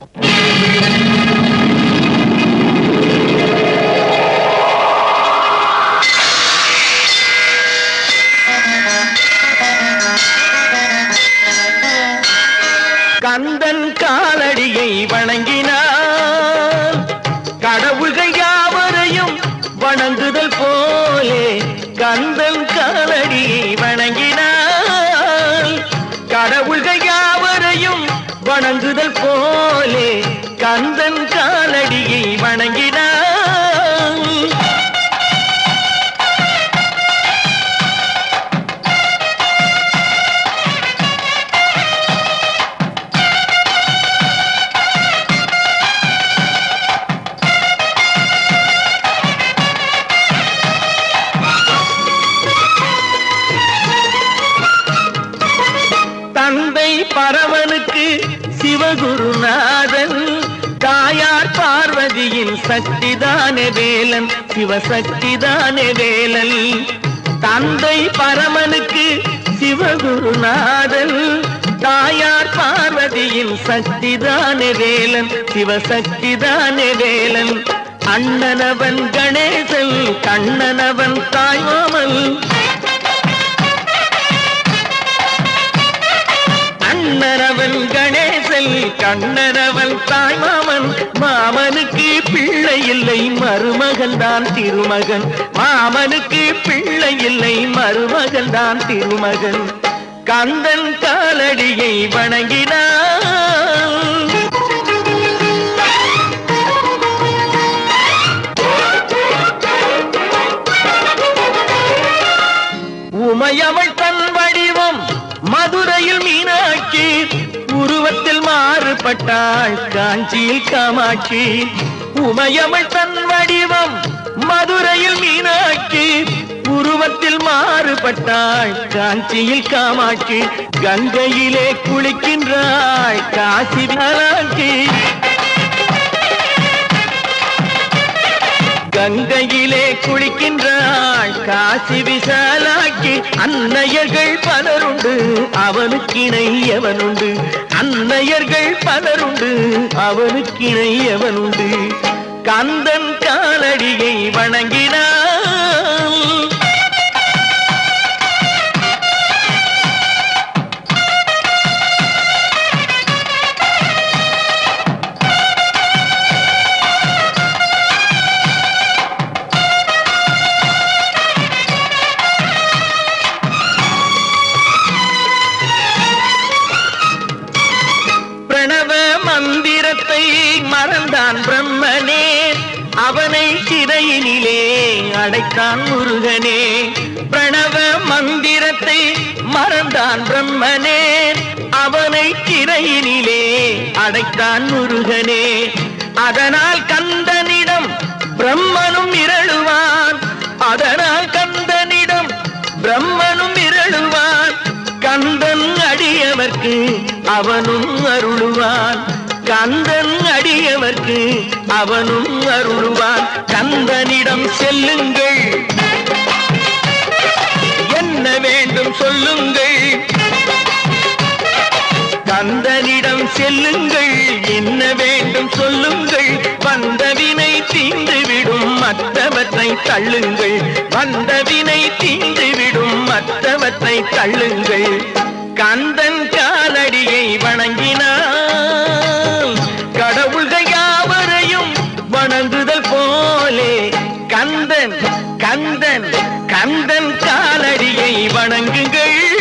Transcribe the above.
கந்தன் காலடியை வணங்கினார் கடவுள்கள் யாவரையும் வணங்குதல் போலே கந்தன் காலடியை வணங்கினார் கடவுள்கள் யாவரையும் வணங்குதல் போலே கந்தன் காலடியை வணங்கினார். தந்தை பரவனுக்கு சிவகுருநாதன் தாயார் பார்வதியின் சக்திதானே வேலன் சிவசக்திதானே வேலன். தந்தை பரமனுக்கு சிவகுருநாதன் தாயார் பார்வதியின் சக்திதானே வேலன் சிவசக்திதானே வேலன். அண்ணனவன் கணேசன் கண்ணனவன் தாய்மாமன் அண்ணனவன் கணேசன் கண்ணனவன் தாய்மாமன். மாமனுக்கு பிள்ளை இல்லை மருமகன் தான் திருமகன் மாமனுக்கு பிள்ளை இல்லை மருமகன் தான் திருமகன். கந்தன் காலடியை வணங்கினார். உமையவள் தன் வடிவம் மதுரையில் மீனாட்சி உருவத்தில் மாறுபட்டாள் காஞ்சியில் காமாட்சி. உமையவள் தன் வடிவம் மதுரையில் மீனாட்சி உருவத்தில் மாறுபட்டாள் காஞ்சியில் காமாட்சி. கங்கையிலே குளிக்கின்றாள் காசி விசாலாட்சி கங்கையிலே குளிக்கின்றாள் காசி விசாலாட்சி. அன்னையர்கள் பலருண்டு அவனுக்கிணை எவனுண்டு அன்னையர்கள் பலருண்டு அவனுக்கிணை எவனுண்டு. கந்தன் காலடியை வணங்கினார். மந்திரத்தை மறந்தான் பிரம்மனே அவனை சிறையினிலே அடைத்தான் முருகனே. பிரணவ மந்திரத்தை மறந்தான் பிரம்மனே அவனை சிறையினிலே அடைத்தான் முருகனே. அதனால் கந்தனிடம் பிரம்மனும் இரழுவான் அதனால் கந்தனிடம் பிரம்மனும் இரழுவான். கந்தன் அடியவர்க்கு அவனும் அருளுவான் கந்தன் அடியவர்க்கு அவனும் அருளுவான். கந்தனிடம் செல்லுங்கள் என்ன வேண்டும் சொல்லுங்கள் கந்தனிடம் செல்லுங்கள் என்ன வேண்டும் சொல்லுங்கள். வந்தவினை தீந்துவிடும் மற்றவற்றை தள்ளுங்கள் வந்தவினை தீந்துவிடும் மற்றவற்றை தள்ளுங்கள். கந்தன் காலடியை வணங்கினார் கடவுள்கள் யாவரையும் வணங்குதல் போலே கந்தன் கந்தன் கந்தன் காலடியை வணங்குங்கள்.